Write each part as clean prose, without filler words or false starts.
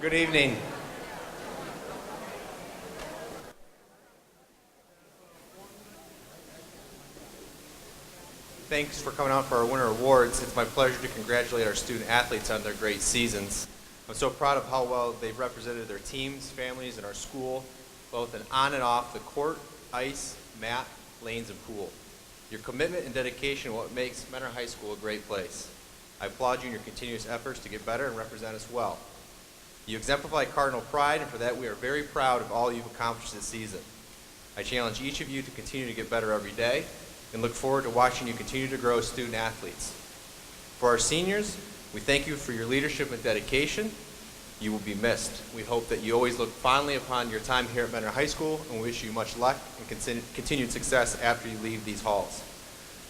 Good evening. Thanks for coming out for our winter awards. It's my pleasure to congratulate our student athletes on their great seasons. I'm so proud of how well they've represented their teams, families, and our school, both on and off the court, ice, mat, lanes, and pool. Your commitment and dedication are what makes Mentor High School a great place. I applaud you in your continuous efforts to get better and represent us well. You exemplify Cardinal pride, and for that we are very proud of all you've accomplished this season. I challenge each of you to continue to get better every day and look forward to watching you continue to grow as student athletes. For our seniors, we thank you for your leadership and dedication. You will be missed. We hope that you always look fondly upon your time here at Mentor High School and wish you much luck and continued success after you leave these halls.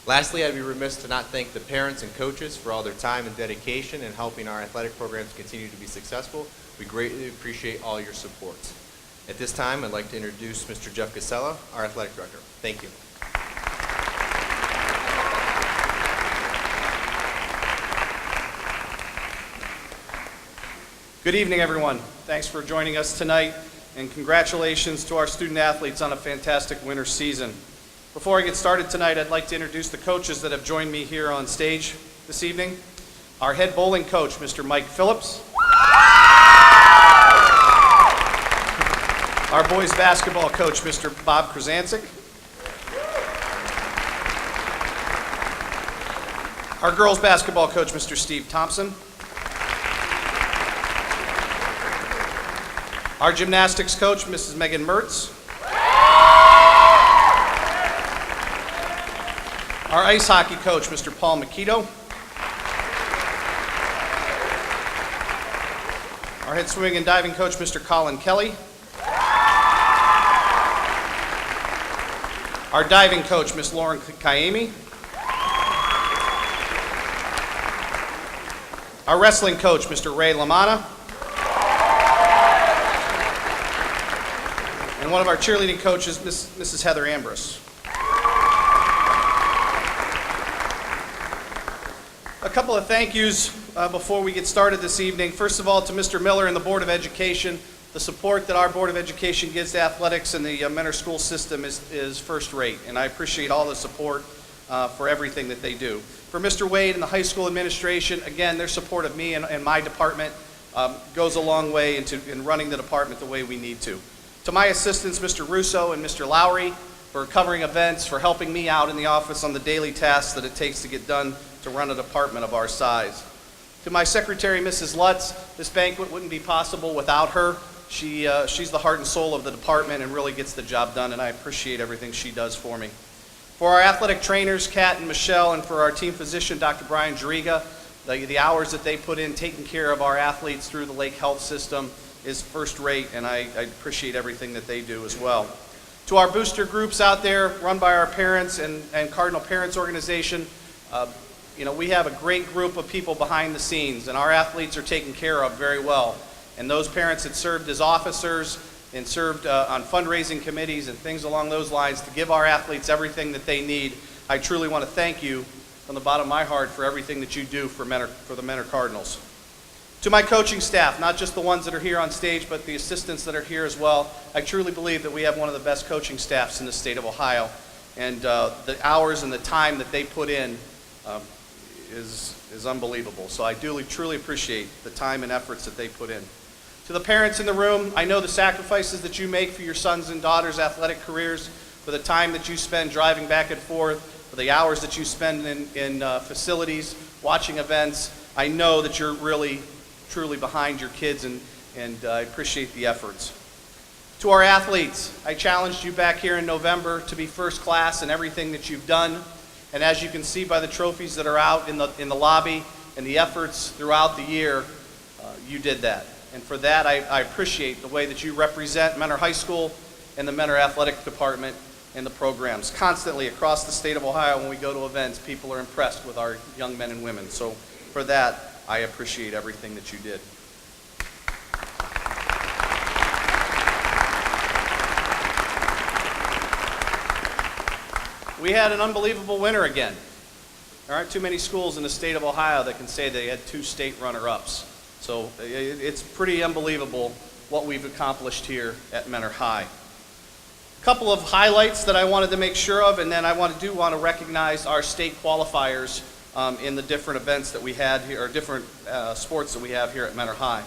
Lastly, I'd be remiss to not thank the parents and coaches for all their time and dedication in helping our athletic programs continue to be successful. We greatly appreciate all your support. At this time, I'd like to introduce Mr. Jeff Casella, our athletic director. Thank you. Good evening, everyone. Thanks for joining us tonight, and congratulations to our student athletes on a fantastic winter season. Before I get started tonight, I'd like to introduce the coaches that have joined me here on stage this evening. Our head bowling coach, Mr. Mike Phillips. Our boys basketball coach, Mr. Bob Krasancic. Our girls basketball coach, Mr. Steve Thompson. Our gymnastics coach, Mrs. Megan Mertz. Our ice hockey coach, Mr. Paul Makito. Our head swimming and diving coach, Mr. Colin Kelly. Our diving coach, Ms. Lauren Kaimi. Our wrestling coach, Mr. Ray Lamana. And one of our cheerleading coaches, Mrs. Heather Ambrose. A couple of thank yous before we get started this evening. First of all, to Mr. Miller and the Board of Education. The support that our Board of Education gives to athletics and the Mentor School system is first rate, and I appreciate all the support for everything that they do. For Mr. Wade and the high school administration, again, their support of me and my department goes a long way in running the department the way we need to. To my assistants, Mr. Russo and Mr. Lowry, for covering events, for helping me out in the office on the daily tasks that it takes to get done to run a department of our size. To my secretary, Mrs. Lutz, this banquet wouldn't be possible without her. She's the heart and soul of the department and really gets the job done, and I appreciate everything she does for me. For our athletic trainers, Kat and Michelle, and for our team physician, Dr. Brian Jariga, the hours that they put in taking care of our athletes through the Lake Health System is first rate, and I appreciate everything that they do as well. To our booster groups out there, run by our parents and Cardinal Parents Organization, we have a great group of people behind the scenes, and our athletes are taken care of very well. And those parents that served as officers and served on fundraising committees and things along those lines to give our athletes everything that they need, I truly want to thank you from the bottom of my heart for everything that you do for the Mentor Cardinals. To my coaching staff, not just the ones that are here on stage, but the assistants that are here as well, I truly believe that we have one of the best coaching staffs in the state of Ohio. And the hours and the time that they put in is unbelievable. So I truly appreciate the time and efforts that they put in. To the parents in the room, I know the sacrifices that you make for your sons and daughters' athletic careers, for the time that you spend driving back and forth, for the hours that you spend in facilities, watching events. I know that you're really, truly behind your kids, and I appreciate the efforts. To our athletes, I challenged you back here in November to be first class in everything that you've done. And as you can see by the trophies that are out in the lobby and the efforts throughout the year, you did that. And for that, I appreciate the way that you represent Mentor High School and the Mentor Athletic Department and the programs. Constantly across the state of Ohio, when we go to events, people are impressed with our young men and women. So for that, I appreciate everything that you did. We had an unbelievable winter again. There aren't too many schools in the state of Ohio that can say they had 2 state runner-ups. So it's pretty unbelievable what we've accomplished here at Mentor High. A couple of highlights that I wanted to make sure of, and then I want to recognize our state qualifiers in the different events that we had here, or different sports that we have here at Mentor High.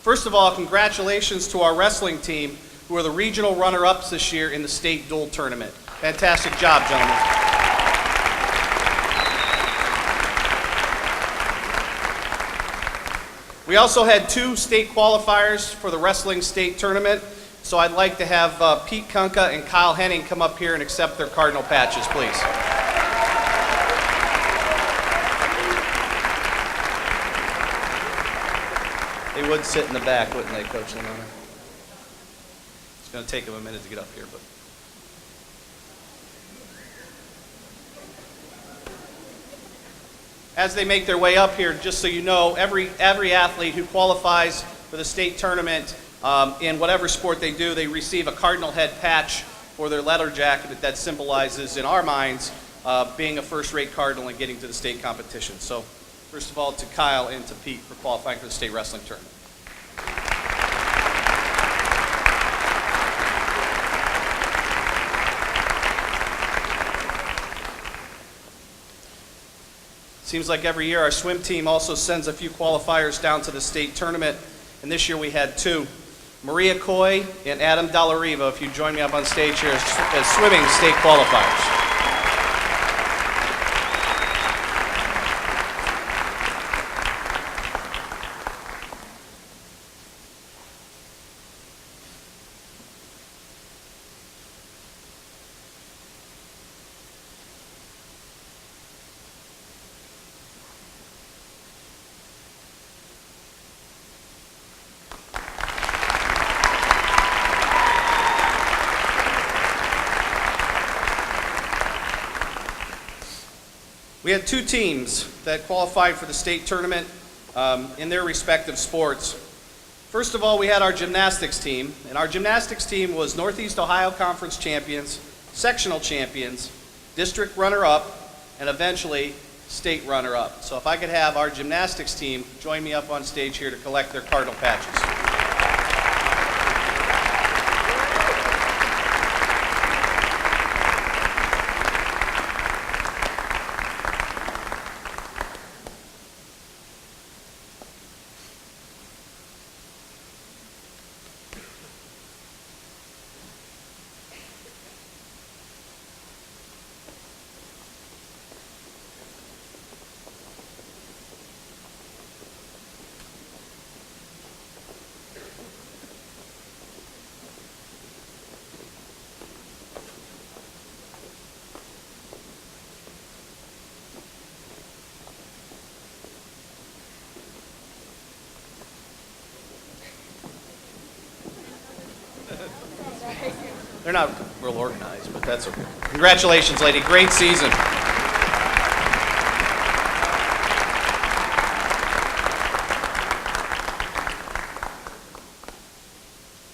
First of all, congratulations to our wrestling team, who are the regional runner-ups this year in the state dual tournament. Fantastic job, gentlemen. We also had 2 state qualifiers for the wrestling state tournament, so I'd like to have Pete Kunka and Kyle Henning come up here and accept their cardinal patches, please. They would sit in the back, wouldn't they, Coach Lamona? It's going to take them a minute to get up here, but. As they make their way up here, just so you know, every athlete who qualifies for the state tournament in whatever sport they do, they receive a cardinal head patch for their leather jacket that symbolizes, in our minds, being a first-rate cardinal and getting to the state competition. So, first of all, to Kyle and to Pete for qualifying for the state wrestling tournament. Seems like every year our swim team also sends a few qualifiers down to the state tournament, and this year we had 2. Maria Coy and Adam Dallariva, if you join me up on stage here as swimming state qualifiers. We had 2 teams that qualified for the state tournament in their respective sports. First of all, we had our gymnastics team, and our gymnastics team was Northeast Ohio Conference champions, sectional champions, district runner-up, and eventually state runner-up. So if I could have our gymnastics team join me up on stage here to collect their cardinal patches. They're not real organized, but that's okay. Congratulations, lady. Great season.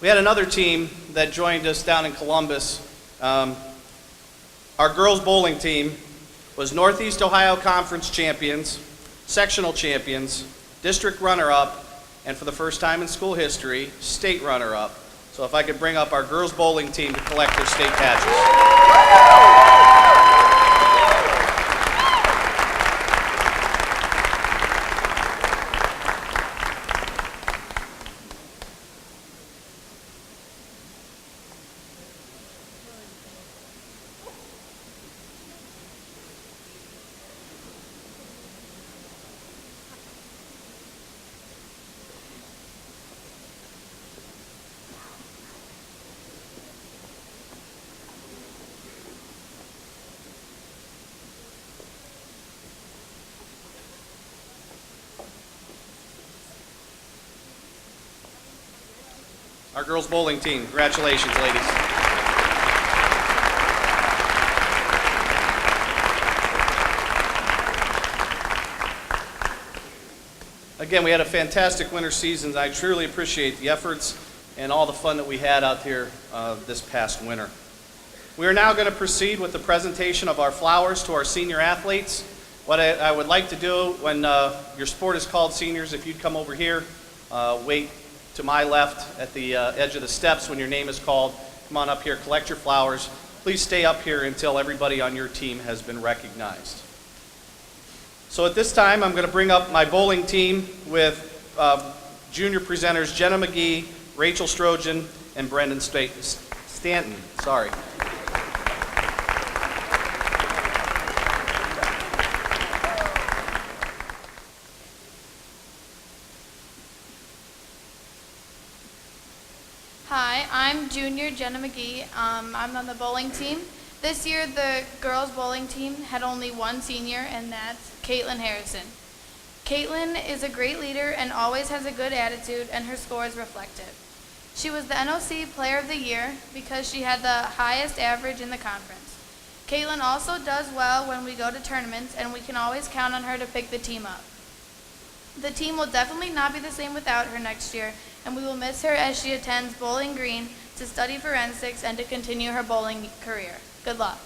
We had another team that joined us down in Columbus. Our girls bowling team was Northeast Ohio Conference champions, sectional champions, district runner-up, and for the first time in school history, state runner-up. So if I could bring up our girls bowling team to collect their state patches. Our girls bowling team, congratulations, ladies. Again, we had a fantastic winter season. I truly appreciate the efforts and all the fun that we had out here this past winter. We are now going to proceed with the presentation of our flowers to our senior athletes. What I would like to do when your sport is called seniors, if you'd come over here, Wait to my left at the edge of the steps when your name is called. Come on up here, collect your flowers. Please stay up here until everybody on your team has been recognized. So at this time, I'm going to bring up my bowling team with junior presenters Jenna McGee, Rachel Strojan, and Brendan Stanton. Sorry. Hi, I'm junior Jenna McGee. I'm on the bowling team. This year, the girls' bowling team had only one senior, and that's Caitlin Harrison. Caitlin is a great leader and always has a good attitude, and her score is reflective. She was the NOC Player of the Year because she had the highest average in the conference. Caitlin also does well when we go to tournaments, and we can always count on her to pick the team up. The team will definitely not be the same without her next year, and we will miss her as she attends Bowling Green to study forensics and to continue her bowling career. Good luck.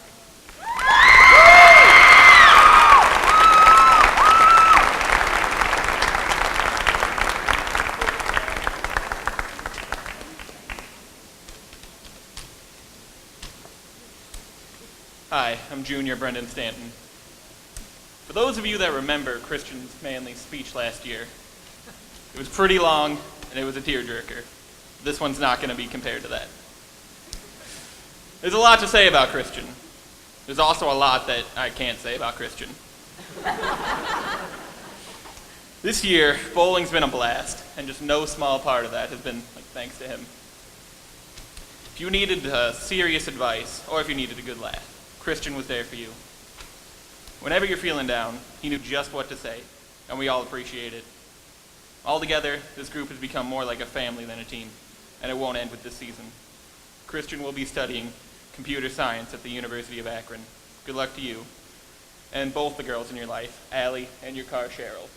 Hi, I'm junior Brendan Stanton. For those of you that remember Christian Manley's speech last year, it was pretty long and it was a tearjerker. This one's not going to be compared to that. There's a lot to say about Christian. There's also a lot that I can't say about Christian. This year, bowling's been a blast, and just no small part of that has been thanks to him. If you needed serious advice, or if you needed a good laugh, Christian was there for you. Whenever you're feeling down, he knew just what to say, and we all appreciate it. Altogether, this group has become more like a family than a team, and it won't end with this season. Christian will be studying computer science at the University of Akron. Good luck to you, and both the girls in your life, Allie and your car, Cheryl.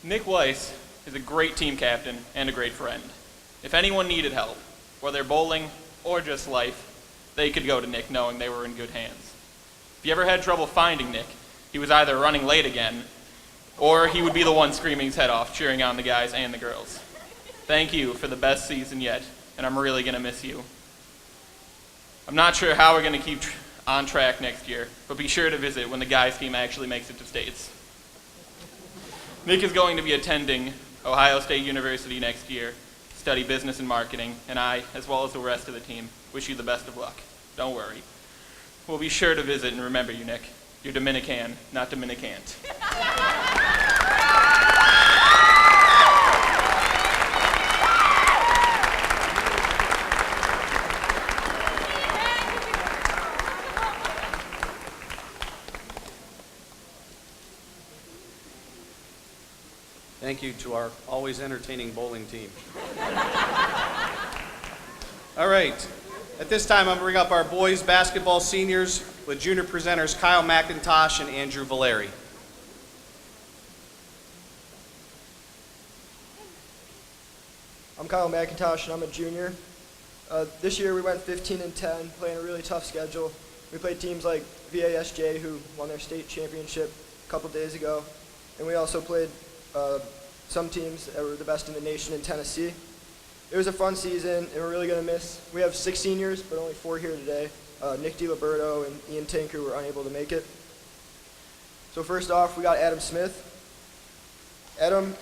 Nick Weiss is a great team captain and a great friend. If anyone needed help, whether bowling or just life, they could go to Nick knowing they were in good hands. If you ever had trouble finding Nick, he was either running late again, or he would be the one screaming his head off, cheering on the guys and the girls. Thank you for the best season yet, and I'm really going to miss you. I'm not sure how we're going to keep on track next year, but be sure to visit when the guys' team actually makes it to states. Nick is going to be attending Ohio State University next year, study business and marketing, and I, as well as the rest of the team, wish you the best of luck. Don't worry. We'll be sure to visit and remember you, Nick. You're Dominican, not Dominicant. Thank you to our always entertaining bowling team. All right. At this time, I'm going to bring up our boys basketball seniors with junior presenters Kyle McIntosh and Andrew Valeri. I'm Kyle McIntosh, and I'm a junior. This year we went 15-10, playing a really tough schedule. We played teams like VASJ, who won their state championship a couple days ago, and we also played some teams that were the best in the nation in Tennessee. It was a fun season, and we're really going to miss. We have 6 seniors, but only 4 here today. Nick DiLiberto and Ian Tinker were unable to make it. So first off, we got Adam Smith. Adam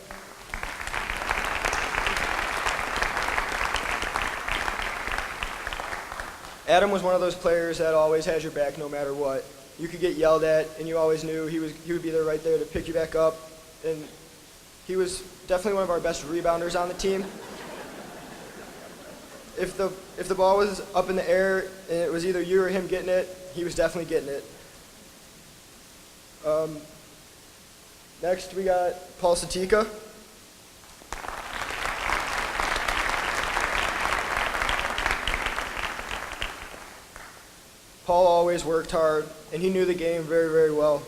was one of those players that always has your back no matter what. You could get yelled at, and you always knew he would be there right there to pick you back up. And he was definitely one of our best rebounders on the team. If the ball was up in the air and it was either you or him getting it, he was definitely getting it. Next we got Paul Satika. Paul always worked hard, and he knew the game very, very well.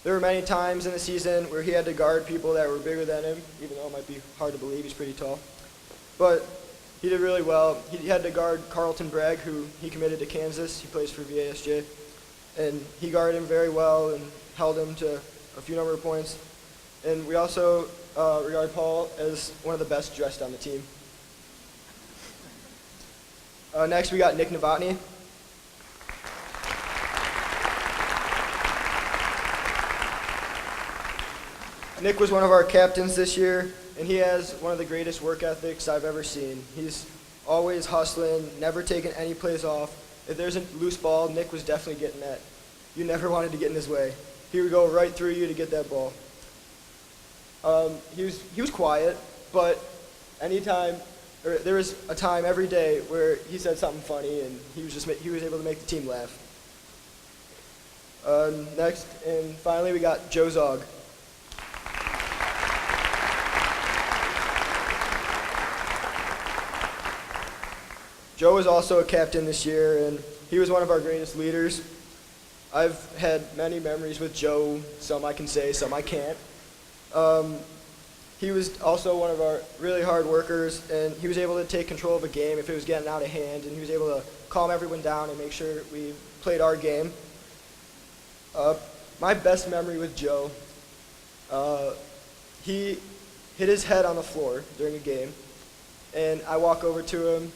There were many times in the season where he had to guard people that were bigger than him, even though it might be hard to believe, he's pretty tall. But he did really well. He had to guard Carlton Bragg, who he committed to Kansas. He plays for VASJ. And he guarded him very well and held him to a few number of points. And we also regard Paul as one of the best dressed on the team. Next, we got Nick Novotny. Nick was one of our captains this year, and he has one of the greatest work ethics I've ever seen. He's always hustling, never taking any plays off. If there's a loose ball, Nick was definitely getting that. You never wanted to get in his way. He would go right through you to get that ball. He was quiet, but there was a time every day where he said something funny, and he was able to make the team laugh. Next, and finally, we got Joe Zog. Joe was also a captain this year, and he was one of our greatest leaders. I've had many memories with Joe, some I can say, some I can't. He was also one of our really hard workers, and he was able to take control of a game if it was getting out of hand, and he was able to calm everyone down and make sure we played our game. My best memory with Joe, he hit his head on the floor during a game, and I walk over to him,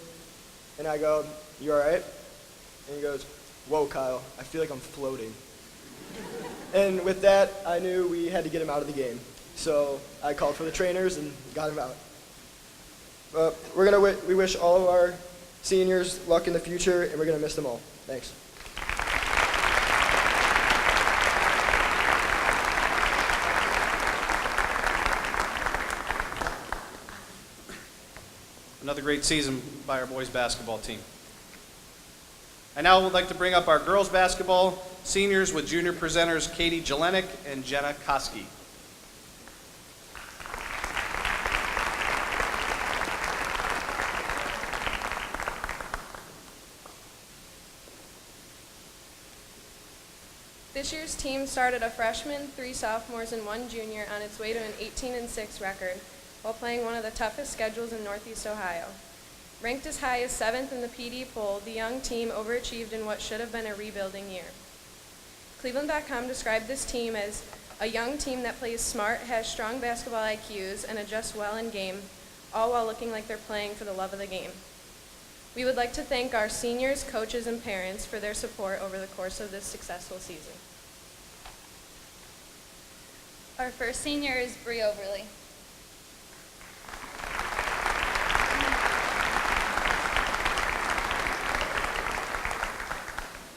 and I go, "You all right?" And he goes, "Whoa, Kyle, I feel like I'm floating." And with that, I knew we had to get him out of the game. So I called for the trainers and got him out. We wish all of our seniors luck in the future, and we're going to miss them all. Thanks. Another great season by our boys basketball team. I now would like to bring up our girls basketball seniors with junior presenters Katie Jelenic and Jenna Koski. This year's team started a freshman, 3 sophomores, and 1 junior on its way to an 18-6 record while playing one of the toughest schedules in Northeast Ohio. Ranked as high as 7th in the PD poll, the young team overachieved in what should have been a rebuilding year. Cleveland.com described this team as a young team that plays smart, has strong basketball IQs, and adjusts well in game, all while looking like they're playing for the love of the game. We would like to thank our seniors, coaches, and parents for their support over the course of this successful season. Our first senior is Bree Overly.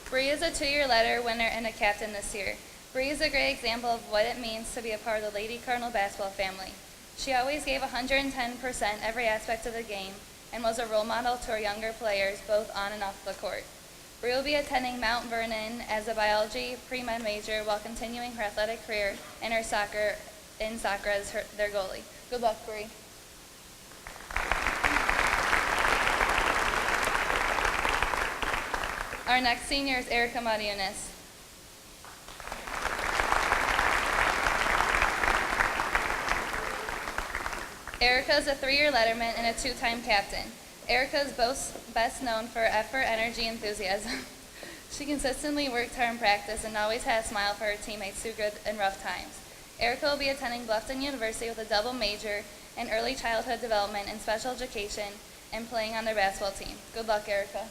Bree is a 2-year letter winner and a captain this year. Bree is a great example of what it means to be a part of the Lady Cardinal basketball family. She always gave 110% every aspect of the game and was a role model to our younger players both on and off the court. Bree will be attending Mount Vernon as a biology pre-med major while continuing her athletic career in soccer as their goalie. Good luck, Bree. Our next senior is Erica Mariones. Erica is a 3-year letterman and a 2-time captain. Erica is best known for effort, energy, and enthusiasm. She consistently worked hard in practice and always had a smile for her teammates through good and rough times. Erica will be attending Bluffton University with a double major in early childhood development and special education and playing on their basketball team. Good luck, Erica.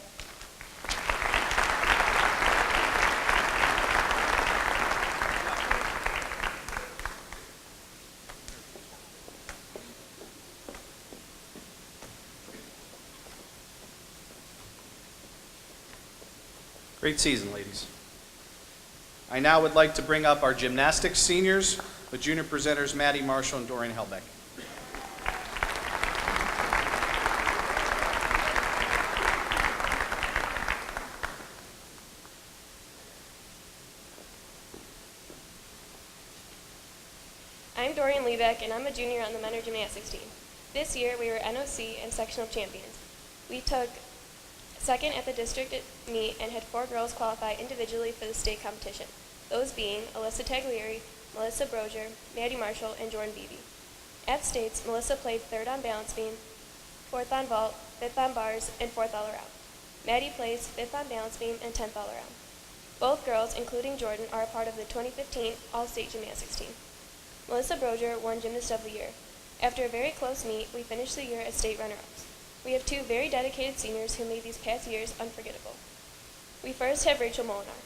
Great season, ladies. I now would like to bring up our gymnastics seniors with junior presenters Maddie Marshall and Dorian Helbeck. I'm Dorian Liebeck, and I'm a junior on the men's gymnastics team. This year, we were NOC and sectional champions. We took second at the district meet and had 4 girls qualify individually for the state competition. those being Alyssa Taglieri, Melissa Brozier, Maddie Marshall, and Jordan Beebe. At states, Melissa played third on balance beam, fourth on vault, fifth on bars, and fourth all around. Maddie plays fifth on balance beam and 10th all around. Both girls, including Jordan, are a part of the 2015 All-State Gymnastics team. Melissa Brozier won Gymnast of the Year. After a very close meet, we finished the year as state runner-ups. We have two very dedicated seniors who made these past years unforgettable. We first have Rachel Molinar.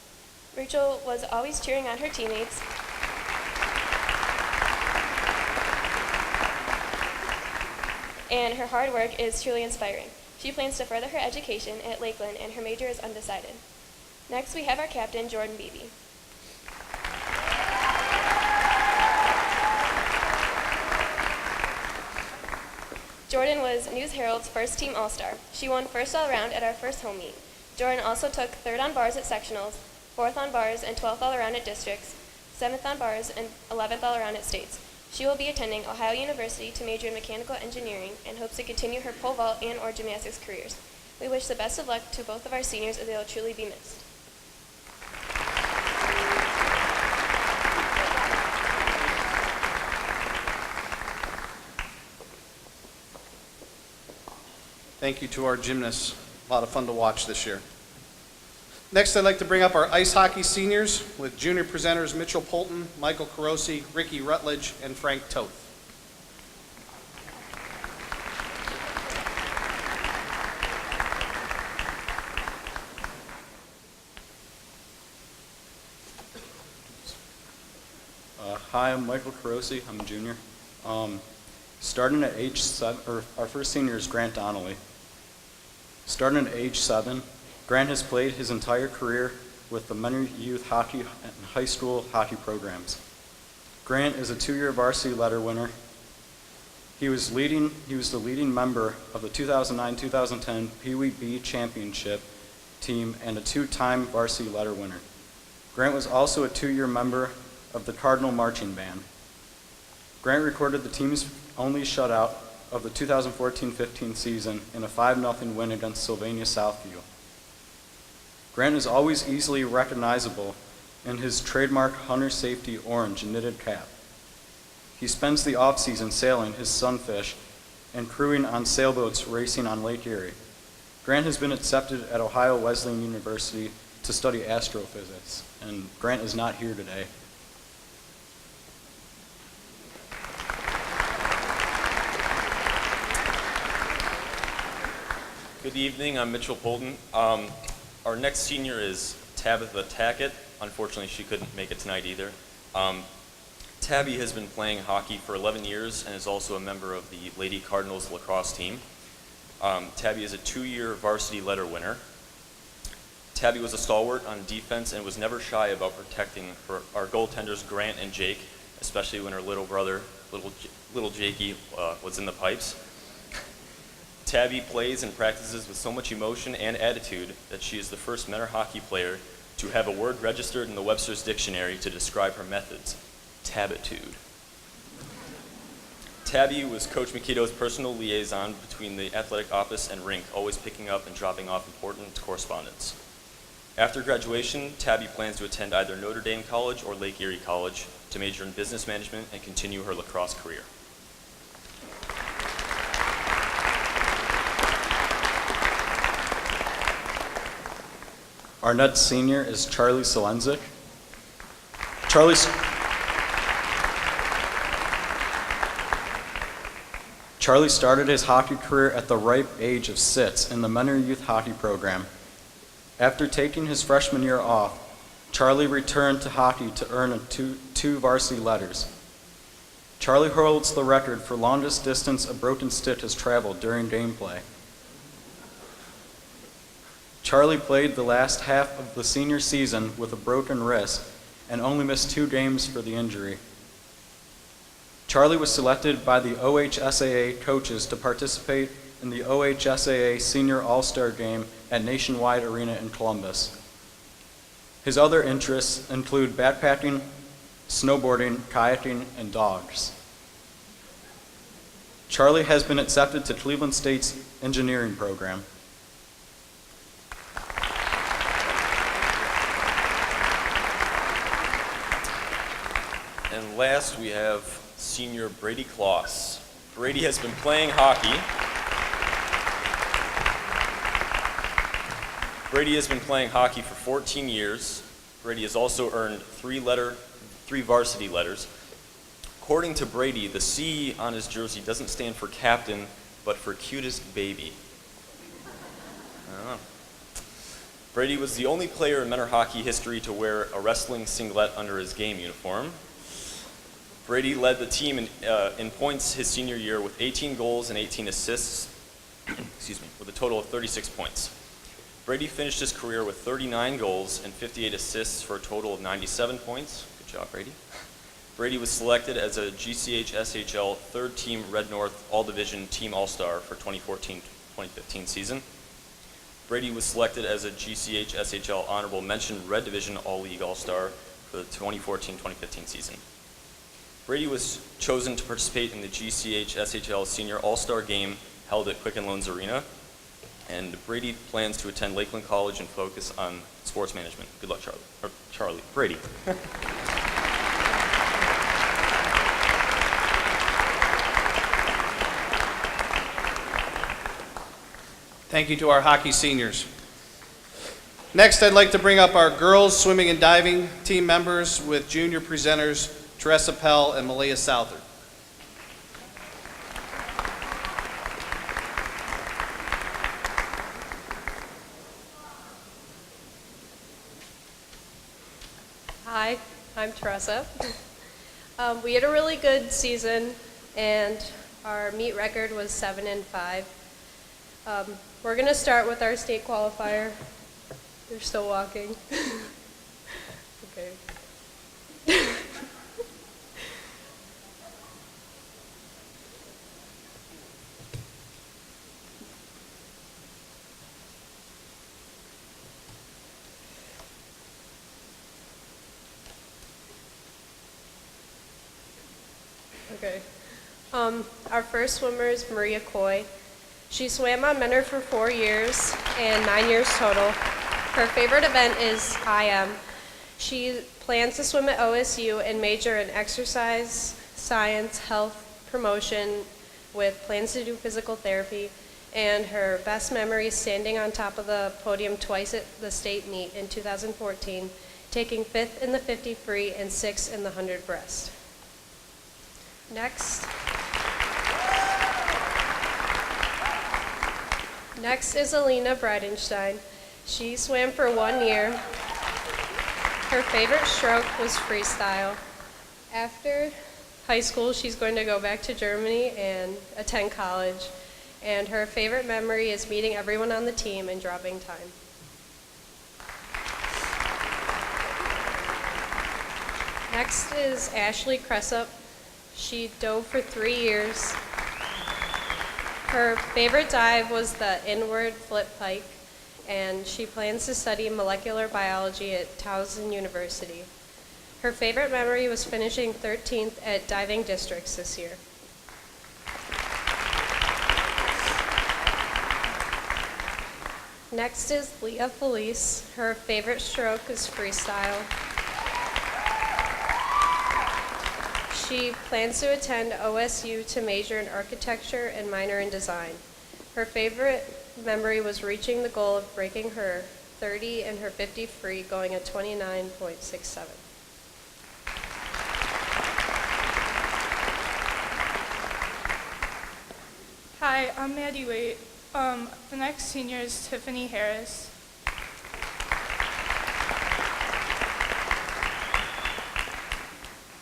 Rachel was always cheering on her teammates and her hard work is truly inspiring. She plans to further her education at Lakeland and her major is undecided. Next, we have our captain, Jordan Beebe. Jordan was News Herald's first team All-Star. She won first all-around at our first home meet. Jordan also took third on bars at sectionals, fourth on bars and 12th all-around at districts, 7th on bars and 11th all-around at states. She will be attending Ohio University to major in mechanical engineering and hopes to continue her pole vault and or gymnastics careers. We wish the best of luck to both of our seniors as they will truly be missed. Thank you to our gymnasts. A lot of fun to watch this year. Next, I'd like to bring up our ice hockey seniors with junior presenters Mitchell Polton, Michael Carosi, Ricky Rutledge, and Frank Toth. Hi, I'm Michael Carosi. I'm a junior. Starting at age 7, our first senior is Grant Donnelly. Starting at age 7, Grant has played his entire career with the Menor Youth Hockey and high school hockey programs. Grant is a 2-year varsity letter winner. He was the leading member of the 2009-2010 Pee Wee B Championship team and a 2-time varsity letter winner. Grant was also a 2-year member of the Cardinal Marching Band. Grant recorded the team's only shutout of the 2014-15 season in a 5-0 win against Sylvania Southview. Grant is always easily recognizable in his trademark Hunter Safety orange knitted cap. He spends the off-season sailing his sunfish and crewing on sailboats racing on Lake Erie. Grant has been accepted at Ohio Wesleyan University to study astrophysics, and Grant is not here today. Good evening, I'm Mitchell Polton. Our next senior is Tabitha Tackett. Unfortunately, she couldn't make it tonight either. Tabby has been playing hockey for 11 years and is also a member of the Lady Cardinals lacrosse team. Tabby is a 2-year varsity letter winner. Tabby was a stalwart on defense and was never shy about protecting our goaltenders Grant and Jake, especially when her little brother, little Jakey, was in the pipes. Tabby plays and practices with so much emotion and attitude that she is the first menor hockey player to have a word registered in the Webster's Dictionary to describe her methods: tabitude. Tabby was Coach Makito's personal liaison between the athletic office and rink, always picking up and dropping off important correspondence. After graduation, Tabby plans to attend either Notre Dame College or Lake Erie College to major in business management and continue her lacrosse career. Our next senior is Charlie Solenzik. Charlie started his hockey career at the ripe age of 6 in the Menor Youth Hockey program. After taking his freshman year off, Charlie returned to hockey to earn two varsity letters. Charlie holds the record for longest distance a broken stick has traveled during gameplay. Charlie played the last half of the senior season with a broken wrist and only missed 2 games for the injury. Charlie was selected by the OHSAA coaches to participate in the OHSAA Senior All-Star Game at Nationwide Arena in Columbus. His other interests include backpacking, snowboarding, kayaking, and dogs. Charlie has been accepted to Cleveland State's engineering program. last, we have senior Brady Kloss. Brady has been playing hockey. Brady has been playing hockey for 14 years. Brady has also earned three varsity letters. According to Brady, the C on his jersey doesn't stand for captain, but for cutest baby. I don't know. Brady was the only player in men's hockey history to wear a wrestling singlet under his game uniform. Brady led the team in points his senior year with 18 goals and 18 assists, with a total of 36 points. Brady finished his career with 39 goals and 58 assists for a total of 97 points. Good job, Brady. Brady was selected as a GCH SHL third team Red North All-Division Team All-Star for 2014-2015 season. Brady was selected as a GCH SHL Honorable Mention Red Division All-League All-Star for the 2014-2015 season. Brady was chosen to participate in the GCH SHL Senior All-Star Game held at Quicken Loans Arena. And Brady plans to attend Lakeland College and focus on sports management. Good luck, Charlie. Brady. Thank you to our hockey seniors. Next, I'd like to bring up our girls swimming and diving team members with junior presenters Teresa Pell and Malia Southard. Hi, I'm Teresa. We had a really good season, and our meet record was 7-5. We're going to start with our state qualifier. They're still walking. Okay. Okay. Our first swimmer is Maria Coy. She swam on Menor for 4 years and 9 years total. Her favorite event is IM. She plans to swim at OSU and major in exercise, science, health, promotion, with plans to do physical therapy. And her best memory is standing on top of the podium twice at the state meet in 2014, taking 5th in the 50 free and 6th in the 100 breast. Next is Alina Bridenstine. She swam for 1 year. Her favorite stroke was freestyle. After high school, she's going to go back to Germany and attend college. And her favorite memory is meeting everyone on the team and dropping time. Next is Ashley Cressup. She dove for 3 years. Her favorite dive was the inward flip pike, and she plans to study molecular biology at Towson University. Her favorite memory was finishing 13th at diving districts this year. Next is Leah Felice. Her favorite stroke is freestyle. She plans to attend OSU to major in architecture and minor in design. Her favorite memory was reaching the goal of breaking her 30 and her 50 free, going at 29.67. Hi, I'm Maddie Waite. The next senior is Tiffany Harris.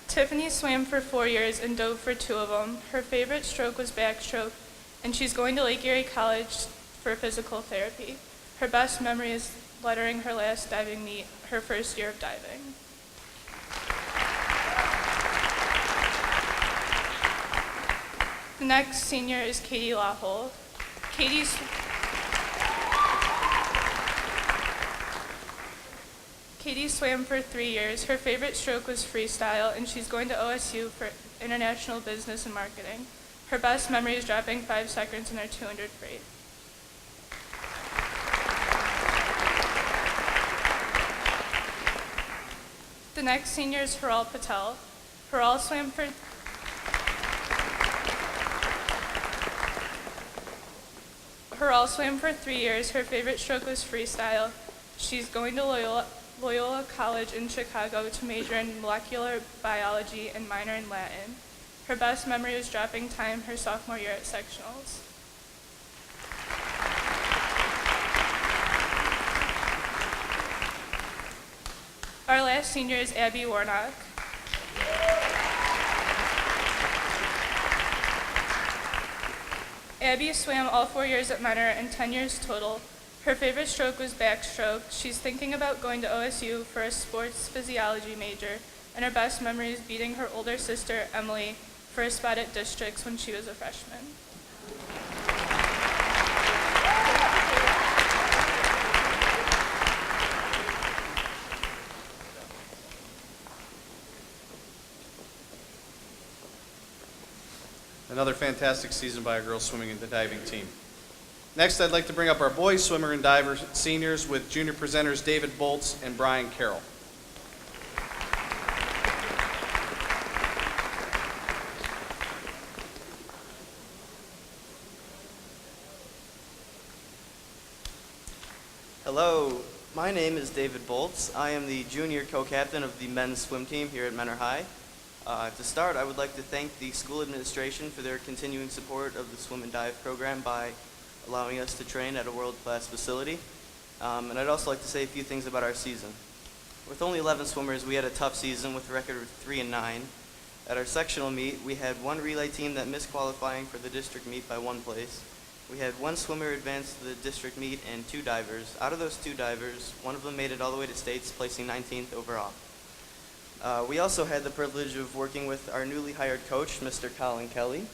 Tiffany swam for 4 years and dove for 2 of them. Her favorite stroke was backstroke, and she's going to Lake Erie College for physical therapy. Her best memory is lettering her last diving meet, her first year of diving. The next senior is Katie Lawhole. Katie swam for 3 years. Her favorite stroke was freestyle, and she's going to OSU for international business and marketing. Her best memory is dropping 5 seconds in her 200 free. The next senior is Haral Patel. Her all swam for Her all swam for 3 years. Her favorite stroke was freestyle. She's going to Loyola College in Chicago to major in molecular biology and minor in Latin. Her best memory was dropping time her sophomore year at sectionals. Our last senior is Abby Warnock. Abby swam all 4 years at Mentor and 10 years total. Her favorite stroke was backstroke. She's thinking about going to OSU for a sports physiology major, and her best memory is beating her older sister, Emily, for a spot at districts when she was a freshman. Another fantastic season by our girls swimming and diving team. Next, I'd like to bring up our boys swimmer and diver seniors with junior presenters David Boltz and Brian Carroll. Hello, my name is David Boltz. I am the junior co-captain of the men's swim team here at Mentor High. To start, I would like to thank the school administration for their continuing support of the swim and dive program by allowing us to train at a world-class facility. And I'd also like to say a few things about our season. With only 11 swimmers, we had a tough season with a record of 3-9. At our sectional meet, we had one relay team that missed qualifying for the district meet by 1 place. We had one swimmer advance to the district meet and 2 divers. Out of those 2 divers, one of them made it all the way to states, placing 19th overall. We also had the privilege of working with our newly hired coach, Mr. Colin Kelly.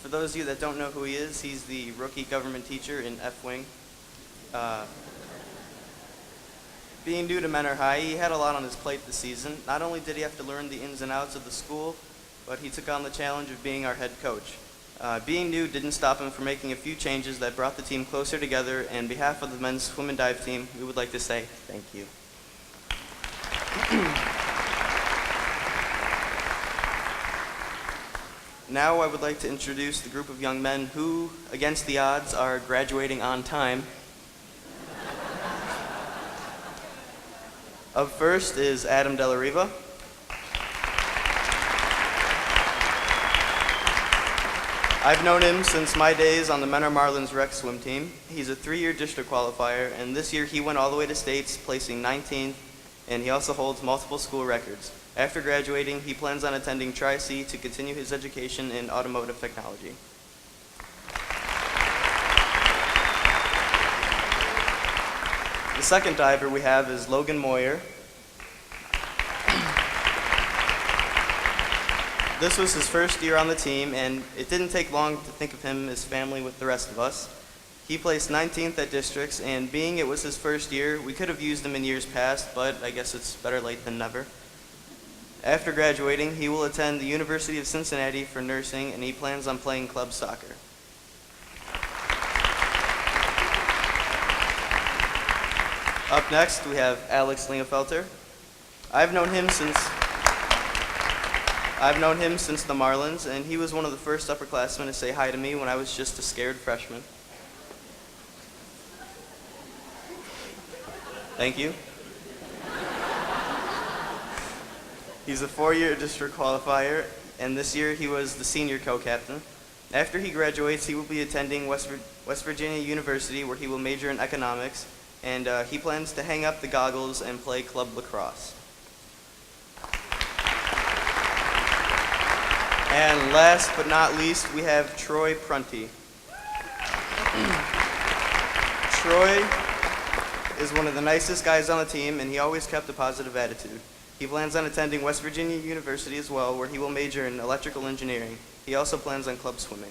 For those of you that don't know who he is, he's the rookie government teacher in F-Wing. Being new to Mentor High, he had a lot on his plate this season. Not only did he have to learn the ins and outs of the school, but he took on the challenge of being our head coach. Being new didn't stop him from making a few changes that brought the team closer together, and on behalf of the men's swim and dive team, we would like to say thank you. Now I would like to introduce the group of young men who, against the odds, are graduating on time. Up first is Adam Delariva. I've known him since my days on the Mentor Marlins rec swim team. He's a 3-year district qualifier, and this year he went all the way to states, placing 19th, and he also holds multiple school records. After graduating, he plans on attending Tri-C to continue his education in automotive technology. The second diver we have is Logan Moyer. This was his first year on the team, and it didn't take long to think of him as family with the rest of us. He placed 19th at districts, and being it was his first year, we could have used him in years past, but I guess it's better late than never. After graduating, he will attend the University of Cincinnati for nursing, and he plans on playing club soccer. Up next, we have Alex Lingefelter. I've known him since the Marlins, and he was one of the first upperclassmen to say hi to me when I was just a scared freshman. Thank you. He's a 4-year district qualifier, and this year he was the senior co-captain. After he graduates, he will be attending West Virginia University, where he will major in economics, and he plans to hang up the goggles and play club lacrosse. And last but not least, we have Troy Prunty. Troy is one of the nicest guys on the team, and he always kept a positive attitude. He plans on attending West Virginia University as well, where he will major in electrical engineering. He also plans on club swimming.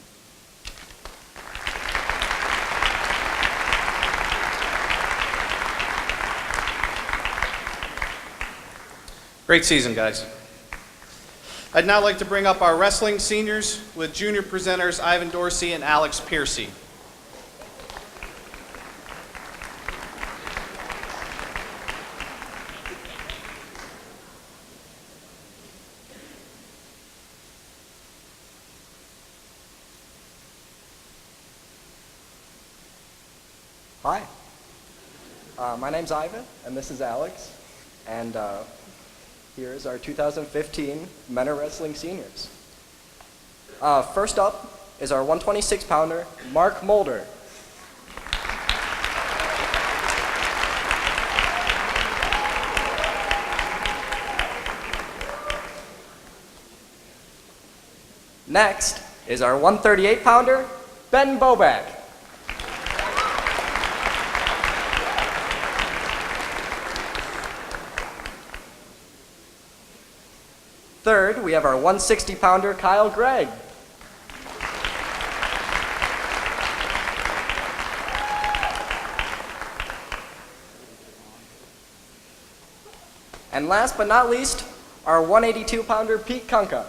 Great season, guys. I'd now like to bring up our wrestling seniors with junior presenters Ivan Dorsey and Alex Piercy. Hi. My name's Ivan, and this is Alex. And here's our 2015 Menor Wrestling Seniors. First up is our 126-pounder, Mark Mulder. Next is our 138-pounder, Ben Boback. Third, we have our 160-pounder, Kyle Gregg. And last but not least, our 182-pounder, Pete Kunka.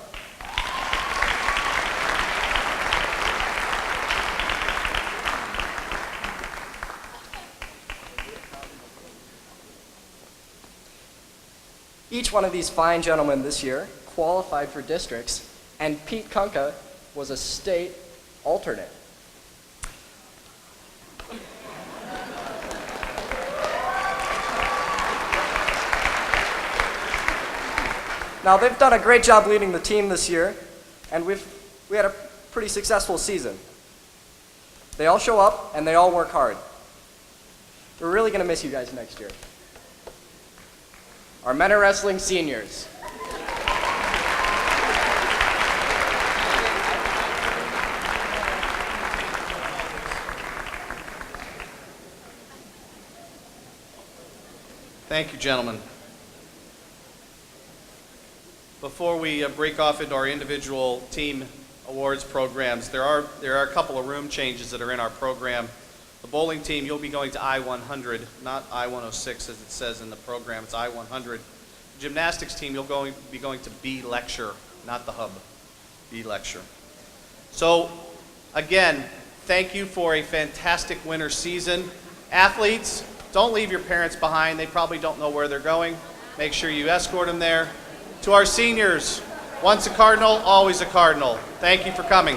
Each one of these fine gentlemen this year qualified for districts, and Pete Kunka was a state alternate. Now, they've done a great job leading the team this year, and we had a pretty successful season. They all show up, and they all work hard. We're really going to miss you guys next year. Our Menor Wrestling Seniors. Thank you, gentlemen. Before we break off into our individual team awards programs, there are a couple of room changes that are in our program. The bowling team, you'll be going to I-100, not I-106 as it says in the program. It's I-100. The gymnastics team, you'll be going to B lecture, not the hub. B lecture. So, again, thank you for a fantastic winter season. Athletes, don't leave your parents behind. They probably don't know where they're going. Make sure you escort them there. To our seniors, once a Cardinal, always a Cardinal. Thank you for coming.